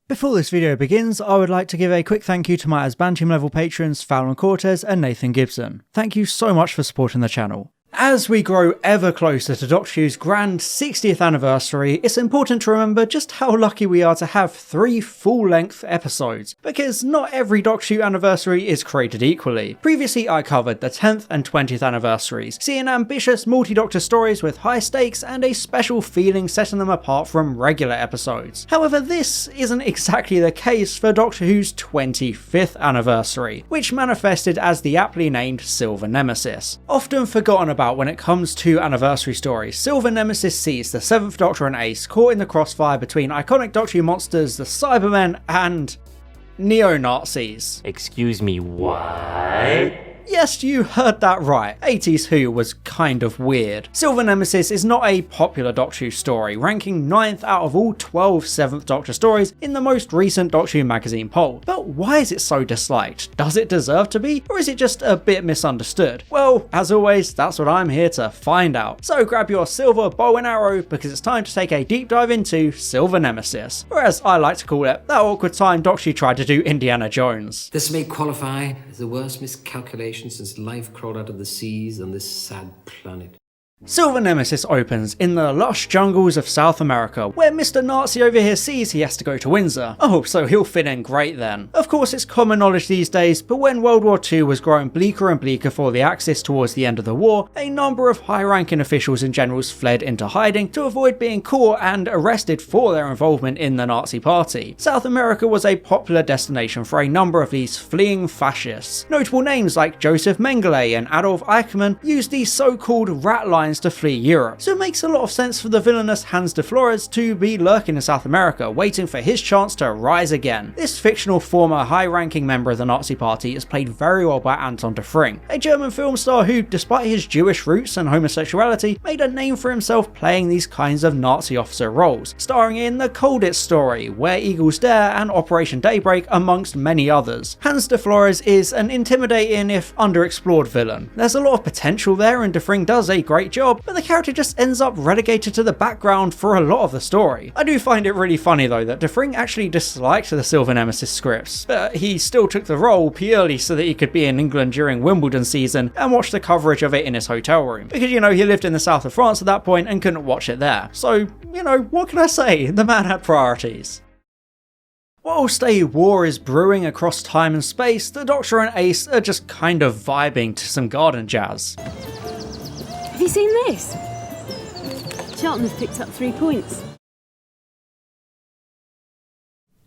Before this video begins, I would like to give a quick thank you to my Asbantium level patrons Fallon Cortez and Nathan Gibson. Thank you so much for supporting the channel. As we grow ever closer to Doctor Who's grand 60th anniversary, it's important to remember just how lucky we are to have 3 full-length episodes, because not every Doctor Who anniversary is created equally. Previously I covered the 10th and 20th anniversaries, seeing ambitious multi-Doctor stories with high stakes and a special feeling setting them apart from regular episodes. However, this isn't exactly the case for Doctor Who's 25th anniversary, which manifested as the aptly named Silver Nemesis. Often forgotten about when it comes to anniversary stories, Silver Nemesis sees the 7th Doctor and Ace caught in the crossfire between iconic Doctor Who monsters, the Cybermen, and neo-Nazis. Excuse me, what? Yes, you heard that right. 80s Who was kind of weird. Silver Nemesis is not a popular Doctor Who story, ranking 9th out of all 12 7th Doctor stories in the most recent Doctor Who magazine poll. But why is it so disliked? Does it deserve to be? Or is it just a bit misunderstood? Well, as always, that's what I'm here to find out. So grab your silver bow and arrow, because it's time to take a deep dive into Silver Nemesis. Or as I like to call it, that awkward time Doctor Who tried to do Indiana Jones. This may qualify as the worst miscalculation since life crawled out of the seas on this sad planet. Silver Nemesis opens in the lush jungles of South America, where Mr. Nazi over here sees he has to go to Windsor. Oh, so he'll fit in great then. Of course, it's common knowledge these days, but when World War II was growing bleaker and bleaker for the Axis towards the end of the war, a number of high-ranking officials and generals fled into hiding to avoid being caught and arrested for their involvement in the Nazi Party. South America was a popular destination for a number of these fleeing fascists. Notable names like Joseph Mengele and Adolf Eichmann used these so-called rat lines to flee Europe, so it makes a lot of sense for the villainous Hans de Flores to be lurking in South America, waiting for his chance to rise again. This fictional former high-ranking member of the Nazi Party is played very well by Anton de Fring, a German film star who, despite his Jewish roots and homosexuality, made a name for himself playing these kinds of Nazi officer roles, starring in The Colditz Story, Where Eagles Dare, and Operation Daybreak, amongst many others. Hans de Flores is an intimidating, if underexplored, villain. There's a lot of potential there, and de Fring does a great job, but the character just ends up relegated to the background for a lot of the story. I do find it really funny though that de Fring actually disliked the Silver Nemesis scripts, but he still took the role purely so that he could be in England during Wimbledon season and watch the coverage of it in his hotel room. Because, you know, he lived in the south of France at that point and couldn't watch it there. So, you know, what can I say? The man had priorities. Whilst a war is brewing across time and space, the Doctor and Ace are just kind of vibing to some garden jazz. Have you seen this? Cheltenham have picked up 3 points.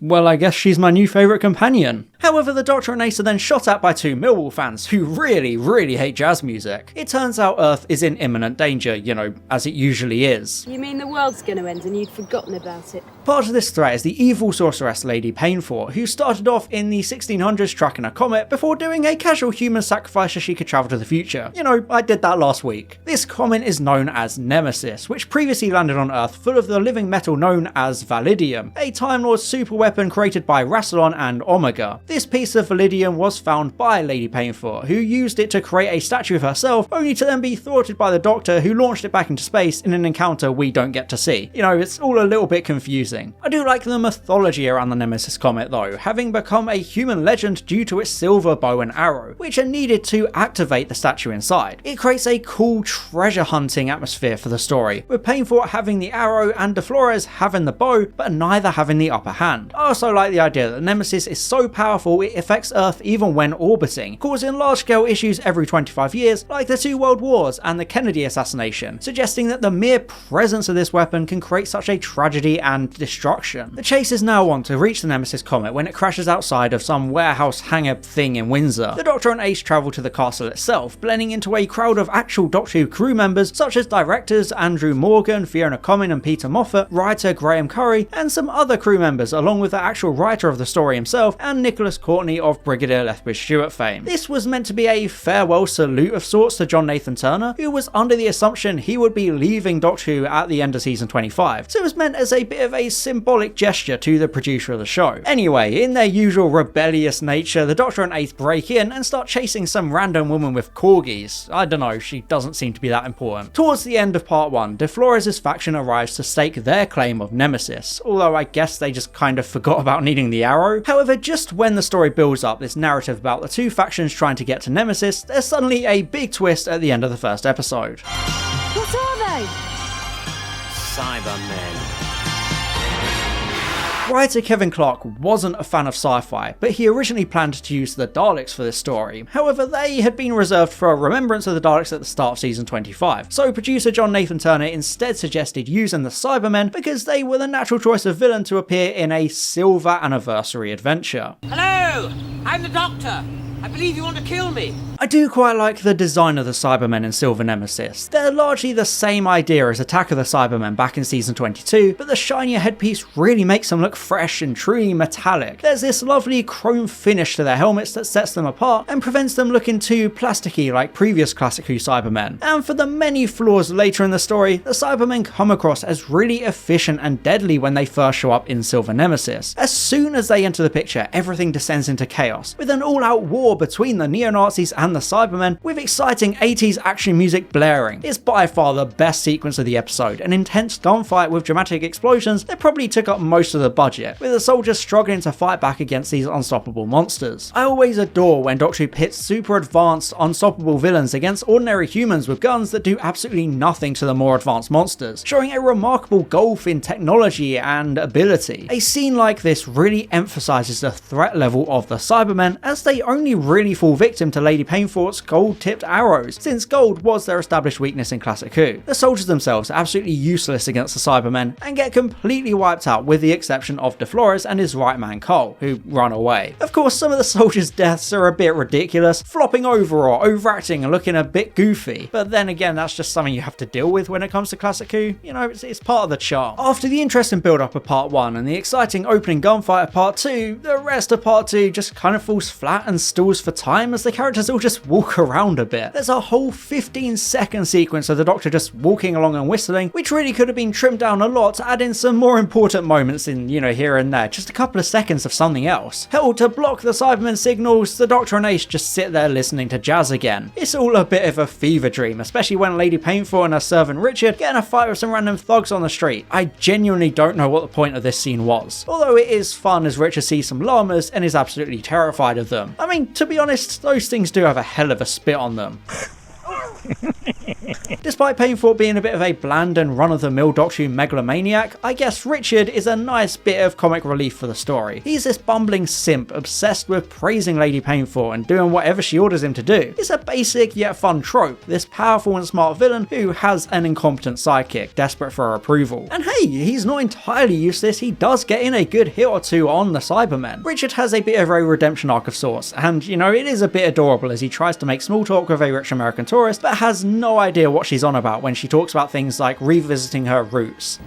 Well, I guess she's my new favourite companion. However, the Doctor and Ace are then shot at by 2 Millwall fans who really hate jazz music. It turns out Earth is in imminent danger, you know, as it usually is. You mean the world's gonna end and you'd forgotten about it? Part of this threat is the evil sorceress Lady Painfort, who started off in the 1600s tracking a comet before doing a casual human sacrifice so she could travel to the future. You know, I did that last week. This comet is known as Nemesis, which previously landed on Earth full of the living metal known as Validium, a Time Lord super weapon created by Rassilon and Omega. This piece of Validium was found by Lady Painfort, who used it to create a statue of herself, only to then be thwarted by the Doctor, who launched it back into space in an encounter we don't get to see. You know, it's all a little bit confusing. I do like the mythology around the Nemesis comet though, having become a human legend due to its silver bow and arrow, which are needed to activate the statue inside. It creates a cool treasure hunting atmosphere for the story, with Painfort having the arrow and de Flores having the bow, but neither having the upper hand. I also like the idea that Nemesis is so powerful it affects Earth even when orbiting, causing large-scale issues every 25 years like the 2 World Wars and the Kennedy assassination, suggesting that the mere presence of this weapon can create such a tragedy and destruction. The chase is now on to reach the Nemesis comet when it crashes outside of some warehouse hangar thing in Windsor. The Doctor and Ace travel to the castle itself, blending into a crowd of actual Doctor Who crew members such as directors Andrew Morgan, Fiona Cumming and Peter Moffat, writer Graham Curry, and some other crew members along with the actual writer of the story himself and Nicholas Courtney of Brigadier Lethbridge Stewart fame. This was meant to be a farewell salute of sorts to John Nathan Turner, who was under the assumption he would be leaving Doctor Who at the end of season 25, so it was meant as a bit of a symbolic gesture to the producer of the show. Anyway, in their usual rebellious nature, the Doctor and Ace break in and start chasing some random woman with corgis. I don't know, she doesn't seem to be that important. Towards the end of part 1, De Flores' faction arrives to stake their claim of Nemesis, although I guess they just kind of forgot forgot about needing the arrow. However, just when the story builds up this narrative about the two factions trying to get to Nemesis, there's suddenly a big twist at the end of the first episode. What are they? Cybermen. Writer Kevin Clarke wasn't a fan of sci-fi, but he originally planned to use the Daleks for this story. However, they had been reserved for a remembrance of the Daleks at the start of season 25, so producer John Nathan Turner instead suggested using the Cybermen because they were the natural choice of villain to appear in a Silver Anniversary adventure. Hello! I'm the Doctor! I believe you want to kill me! I do quite like the design of the Cybermen in Silver Nemesis. They're largely the same idea as Attack of the Cybermen back in season 22, but the shinier headpiece really makes them look fresh and truly metallic. There's this lovely chrome finish to their helmets that sets them apart and prevents them looking too plasticky like previous Classic Who Cybermen. And for the many flaws later in the story, the Cybermen come across as really efficient and deadly when they first show up in Silver Nemesis. As soon as they enter the picture, everything descends into chaos, with an all-out war between the neo-Nazis and the Cybermen, with exciting 80s action music blaring. It's by far the best sequence of the episode, an intense gunfight with dramatic explosions that probably took up most of the budget, with the soldiers struggling to fight back against these unstoppable monsters. I always adore when Doctor Who pits super advanced, unstoppable villains against ordinary humans with guns that do absolutely nothing to the more advanced monsters, showing a remarkable gulf in technology and ability. A scene like this really emphasises the threat level of the Cybermen, as they only really fall victim to Lady Painfort's gold-tipped arrows, since gold was their established weakness in Classic Who. The soldiers themselves are absolutely useless against the Cybermen and get completely wiped out with the exception of De Flores and his right man Cole, who run away. Of course, some of the soldiers' deaths are a bit ridiculous, flopping over or overacting and looking a bit goofy, but then again that's just something you have to deal with when it comes to Classic Who. You know, it's part of the charm. After the interesting build-up of part 1 and the exciting opening gunfight of part 2, the rest of part 2 just kind of falls flat and stalls for time as the characters all just walk around a bit. There's a whole 15-second sequence of the Doctor just walking along and whistling, which really could have been trimmed down a lot to add in some more important moments in, you know, here and there, just a couple of seconds of something else. Hell, to block the Cybermen signals, the Doctor and Ace just sit there listening to jazz again. It's all a bit of a fever dream, especially when Lady Painfort and her servant Richard get in a fight with some random thugs on the street. I genuinely don't know what the point of this scene was, although it is fun as Richard sees some llamas and is absolutely terrified of them. I mean, to be honest, those things do have a hell of a spit on them. Despite Painfort being a bit of a bland and run-of-the-mill Doctor Who megalomaniac, I guess Richard is a nice bit of comic relief for the story. He's this bumbling simp obsessed with praising Lady Painfort and doing whatever she orders him to do. It's a basic yet fun trope, this powerful and smart villain who has an incompetent sidekick desperate for her approval. And hey, he's not entirely useless, he does get in a good hit or two on the Cybermen. Richard has a bit of a redemption arc of sorts, and you know, it is a bit adorable as he tries to make small talk with a rich American tourist, but has no idea what she's on about when she talks about things like revisiting her roots.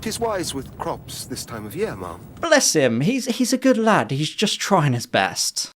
'Tis wise with crops this time of year, ma'am. Bless him, he's a good lad, he's just trying his best.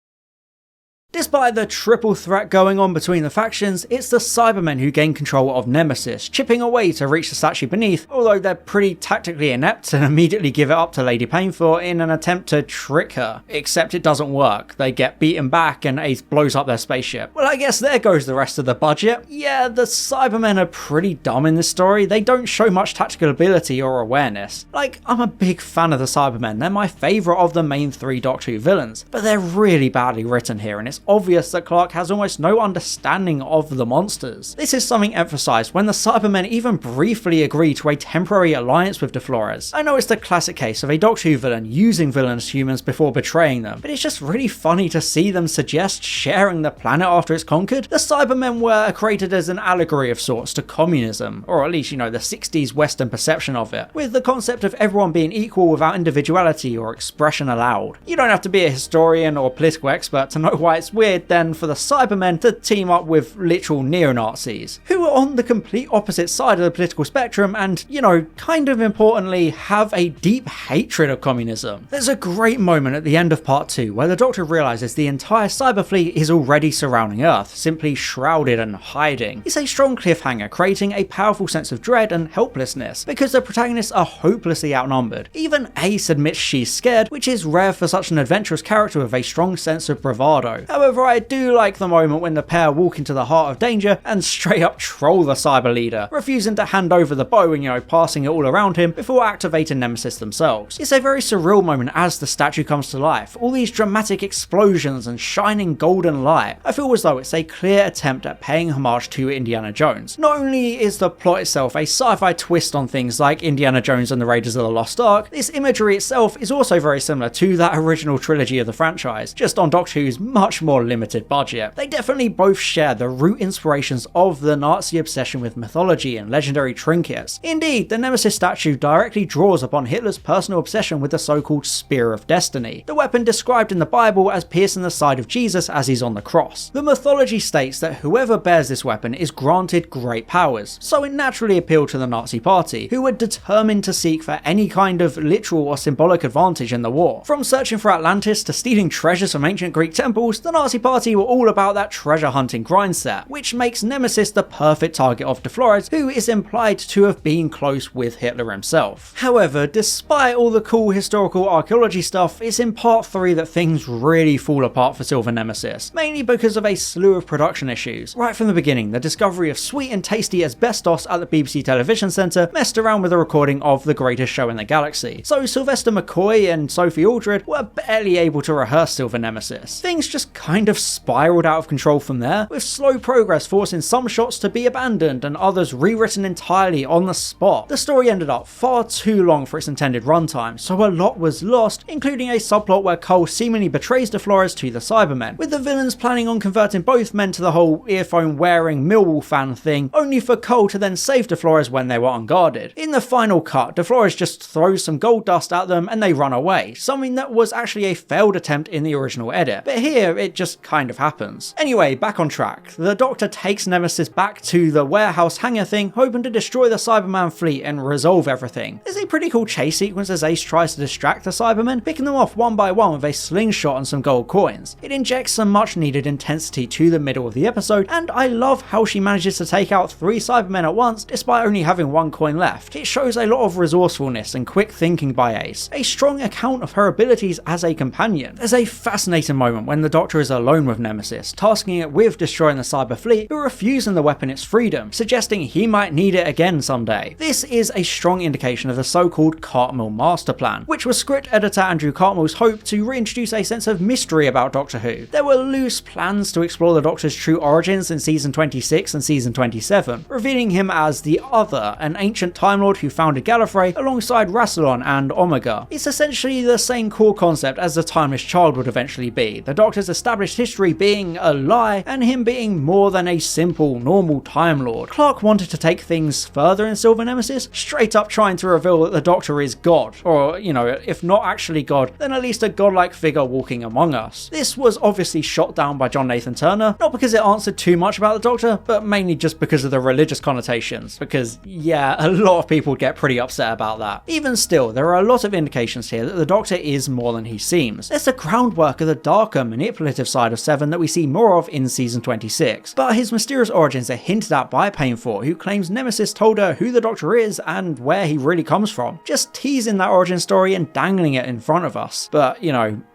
Despite the triple threat going on between the factions, it's the Cybermen who gain control of Nemesis, chipping away to reach the statue beneath, although they're pretty tactically inept and immediately give it up to Lady Painfort in an attempt to trick her. Except it doesn't work, they get beaten back and Ace blows up their spaceship. Well, I guess there goes the rest of the budget. Yeah, the Cybermen are pretty dumb in this story, they don't show much tactical ability or awareness. Like, I'm a big fan of the Cybermen, they're my favourite of the main 3 Doctor Who villains, but they're really badly written here and it's obvious that Clarke has almost no understanding of the monsters. This is something emphasised when the Cybermen even briefly agree to a temporary alliance with De Flores. I know it's the classic case of a Doctor Who villain using villainous humans before betraying them, but it's just really funny to see them suggest sharing the planet after it's conquered. The Cybermen were created as an allegory of sorts to communism, or at least, you know, the 60s Western perception of it, with the concept of everyone being equal without individuality or expression allowed. You don't have to be a historian or political expert to know why it's weird then for the Cybermen to team up with literal neo-Nazis, who are on the complete opposite side of the political spectrum and, you know, kind of importantly, have a deep hatred of communism. There's a great moment at the end of part 2 where the Doctor realises the entire cyber fleet is already surrounding Earth, simply shrouded and hiding. It's a strong cliffhanger, creating a powerful sense of dread and helplessness, because the protagonists are hopelessly outnumbered. Even Ace admits she's scared, which is rare for such an adventurous character with a strong sense of bravado. However, I do like the moment when the pair walk into the heart of danger and straight up troll the cyber leader, refusing to hand over the bow and passing it all around him before activating Nemesis themselves. It's a very surreal moment as the statue comes to life, all these dramatic explosions and shining golden light. I feel as though it's a clear attempt at paying homage to Indiana Jones. Not only is the plot itself a sci-fi twist on things like Indiana Jones and the Raiders of the Lost Ark, this imagery itself is also very similar to that original trilogy of the franchise, just on Doctor Who's much more limited budget. They definitely both share the root inspirations of the Nazi obsession with mythology and legendary trinkets. Indeed, the Nemesis statue directly draws upon Hitler's personal obsession with the so-called Spear of Destiny, the weapon described in the Bible as piercing the side of Jesus as he's on the cross. The mythology states that whoever bears this weapon is granted great powers, so it naturally appealed to the Nazi Party, who were determined to seek for any kind of literal or symbolic advantage in the war. From searching for Atlantis to stealing treasures from ancient Greek temples, the Nazi Party were all about that treasure hunting grind set, which makes Nemesis the perfect target of De Flores, who is implied to have been close with Hitler himself. However, despite all the cool historical archaeology stuff, it's in part 3 that things really fall apart for Silver Nemesis, mainly because of a slew of production issues. Right from the beginning, the discovery of sweet and tasty asbestos at the BBC Television Centre messed around with a recording of The Greatest Show in the Galaxy, so Sylvester McCoy and Sophie Aldred were barely able to rehearse Silver Nemesis. Things just kind of spiraled out of control from there, with slow progress forcing some shots to be abandoned and others rewritten entirely on the spot. The story ended up far too long for its intended runtime, so a lot was lost, including a subplot where Cole seemingly betrays De Flores to the Cybermen, with the villains planning on converting both men to the whole earphone-wearing Millwall fan thing, only for Cole to then save De Flores when they were unguarded. In the final cut, De Flores just throws some gold dust at them and they run away, something that was actually a failed attempt in the original edit, but here it just kind of happens. Anyway, back on track. The Doctor takes Nemesis back to the warehouse hangar thing, hoping to destroy the Cyberman fleet and resolve everything. There's a pretty cool chase sequence as Ace tries to distract the Cybermen, picking them off one by one with a slingshot and some gold coins. It injects some much needed intensity to the middle of the episode, and I love how she manages to take out 3 Cybermen at once despite only having 1 coin left. It shows a lot of resourcefulness and quick thinking by Ace, a strong account of her abilities as a companion. There's a fascinating moment when the Doctor is alone with Nemesis, tasking it with destroying the cyber fleet, but refusing the weapon its freedom, suggesting he might need it again someday. This is a strong indication of the so-called Cartmel master plan, which was script editor Andrew Cartmel's hope to reintroduce a sense of mystery about Doctor Who. There were loose plans to explore the Doctor's true origins in season 26 and season 27, revealing him as the Other, an ancient Time Lord who founded Gallifrey alongside Rassilon and Omega. It's essentially the same core concept as the Timeless Child would eventually be, the Doctor's established history being a lie and him being more than a simple, normal Time Lord. Clarke wanted to take things further in Silver Nemesis, straight up trying to reveal that the Doctor is God, or, if not actually God, then at least a godlike figure walking among us. This was obviously shot down by John Nathan Turner, not because it answered too much about the Doctor, but mainly just because of the religious connotations, because yeah, a lot of people get pretty upset about that. Even still, there are a lot of indications here that the Doctor is more than he seems. There's the groundwork of the darker, manipulative side of Seven that we see more of in season 26, but his mysterious origins are hinted at by Painfort, who claims Nemesis told her who the Doctor is and where he really comes from, just teasing that origin story and dangling it in front of us. But,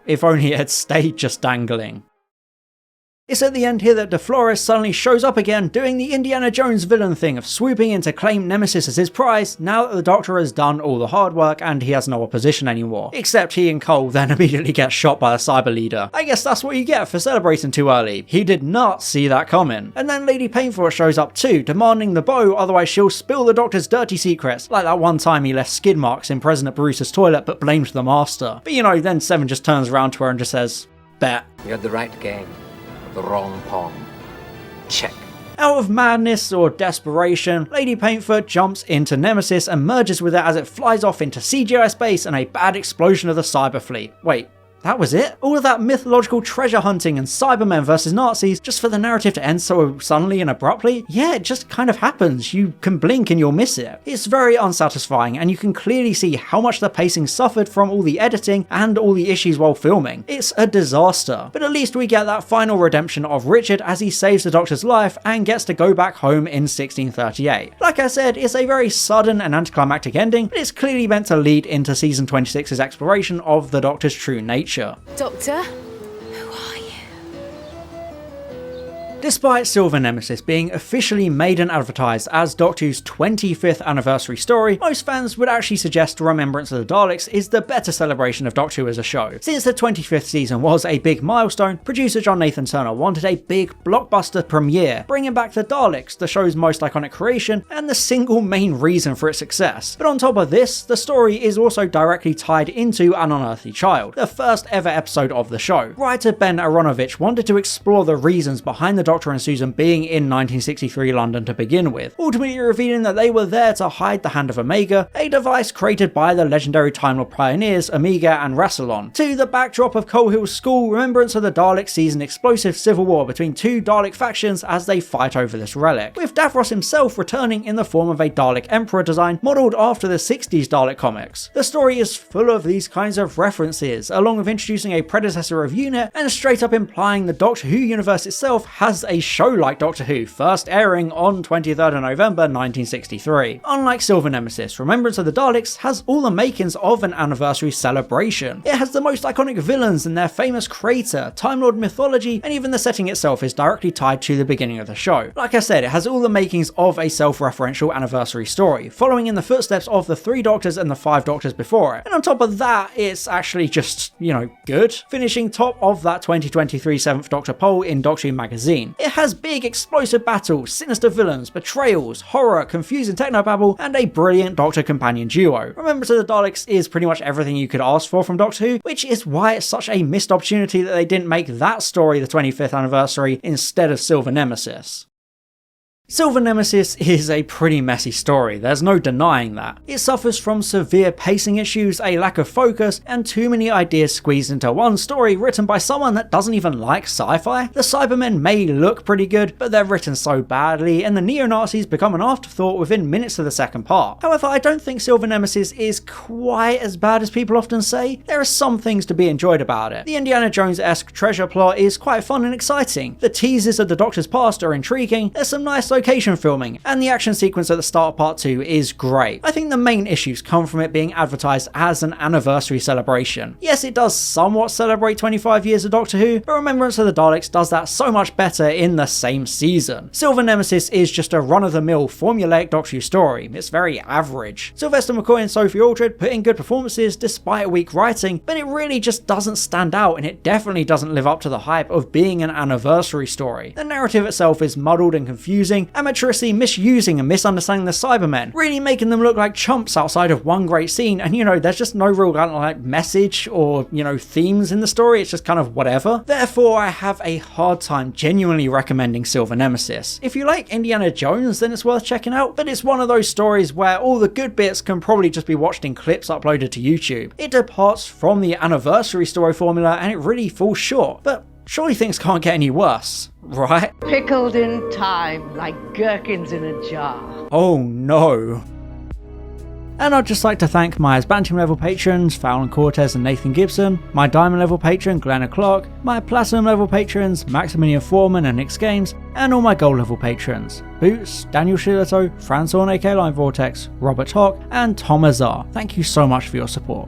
if only it had stayed just dangling. It's at the end here that De Flores suddenly shows up again, doing the Indiana Jones villain thing of swooping in to claim Nemesis as his prize now that the Doctor has done all the hard work and he has no opposition anymore. Except he and Cole then immediately get shot by the cyber leader. I guess that's what you get for celebrating too early. He did not see that coming. And then Lady Painfort shows up too, demanding the bow, otherwise she'll spill the Doctor's dirty secrets, like that one time he left skid marks in President Bruce's toilet but blamed the Master. But then Seven just turns around to her and just says, bet. You had the right game. The wrong pawn. Check. Out of madness or desperation, Lady Painfort jumps into Nemesis and merges with it as it flies off into CGI space and a bad explosion of the cyber fleet. Wait, that was it? All of that mythological treasure hunting and Cybermen versus Nazis just for the narrative to end so suddenly and abruptly? Yeah, it just kind of happens. You can blink and you'll miss it. It's very unsatisfying and you can clearly see how much the pacing suffered from all the editing and all the issues while filming. It's a disaster. But at least we get that final redemption of Richard as he saves the Doctor's life and gets to go back home in 1638. Like I said, it's a very sudden and anticlimactic ending, but it's clearly meant to lead into season 26's exploration of the Doctor's true nature. Doctor, who are you? Despite Silver Nemesis being officially made and advertised as Doctor Who's 25th anniversary story, most fans would actually suggest Remembrance of the Daleks is the better celebration of Doctor Who as a show. Since the 25th season was a big milestone, producer John Nathan Turner wanted a big blockbuster premiere, bringing back the Daleks, the show's most iconic creation and the single main reason for its success. But on top of this, the story is also directly tied into An Unearthly Child, the first ever episode of the show. Writer Ben Aronovich wanted to explore the reasons behind the Doctor and Susan being in 1963 London to begin with, ultimately revealing that they were there to hide the Hand of Omega, a device created by the legendary Time Lord pioneers Omega and Rassilon. To the backdrop of Coal Hill School, Remembrance of the Daleks sees an explosive civil war between two Dalek factions as they fight over this relic, with Davros himself returning in the form of a Dalek Emperor design modelled after the 60s Dalek comics. The story is full of these kinds of references, along with introducing a predecessor of UNIT and straight up implying the Doctor Who universe itself has a show like Doctor Who, first airing on 23rd of November 1963. Unlike Silver Nemesis, Remembrance of the Daleks has all the makings of an anniversary celebration. It has the most iconic villains and their famous creator, Time Lord mythology, and even the setting itself is directly tied to the beginning of the show. Like I said, it has all the makings of a self-referential anniversary story, following in the footsteps of the 3 Doctors and the 5 Doctors before it. And on top of that, it's actually just, good, finishing top of that 2023 7th Doctor poll in Doctor Who magazine. It has big explosive battles, sinister villains, betrayals, horror, confusing technobabble, and a brilliant Doctor companion duo. Remembrance of the Daleks is pretty much everything you could ask for from Doctor Who, which is why it's such a missed opportunity that they didn't make that story the 25th anniversary instead of Silver Nemesis. Silver Nemesis is a pretty messy story, there's no denying that. It suffers from severe pacing issues, a lack of focus, and too many ideas squeezed into one story written by someone that doesn't even like sci-fi. The Cybermen may look pretty good, but they're written so badly, and the neo-Nazis become an afterthought within minutes of the second part. However, I don't think Silver Nemesis is quite as bad as people often say. There are some things to be enjoyed about it. The Indiana Jones-esque treasure plot is quite fun and exciting. The teases of the Doctor's past are intriguing, there's some nice location filming, and the action sequence at the start of part 2 is great. I think the main issues come from it being advertised as an anniversary celebration. Yes, it does somewhat celebrate 25 years of Doctor Who, but Remembrance of the Daleks does that so much better in the same season. Silver Nemesis is just a run-of-the-mill formulaic Doctor Who story. It's very average. Sylvester McCoy and Sophie Aldred put in good performances despite weak writing, but it really just doesn't stand out, and it definitely doesn't live up to the hype of being an anniversary story. The narrative itself is muddled and confusing, amateurishly misusing and misunderstanding the Cybermen, really making them look like chumps outside of one great scene, and there's just no real message or themes in the story. It's just kind of whatever. Therefore, I have a hard time genuinely recommending Silver Nemesis. If you like Indiana Jones, then it's worth checking out, but it's one of those stories where all the good bits can probably just be watched in clips uploaded to YouTube. It departs from the anniversary story formula and it really falls short, but surely things can't get any worse, right? Pickled in time like gherkins in a jar. Oh no. And I'd just like to thank my Asbantium level patrons, Fallon Cortez and Nathan Gibson, my Diamond level patron Glenna Clark, my Platinum level patrons Maximilian Foreman and Nick's Games, and all my Gold level patrons Boots, Daniel Shillito, Franz Horn aka Line Vortex, Robert Hock, and Tom Azar. Thank you so much for your support.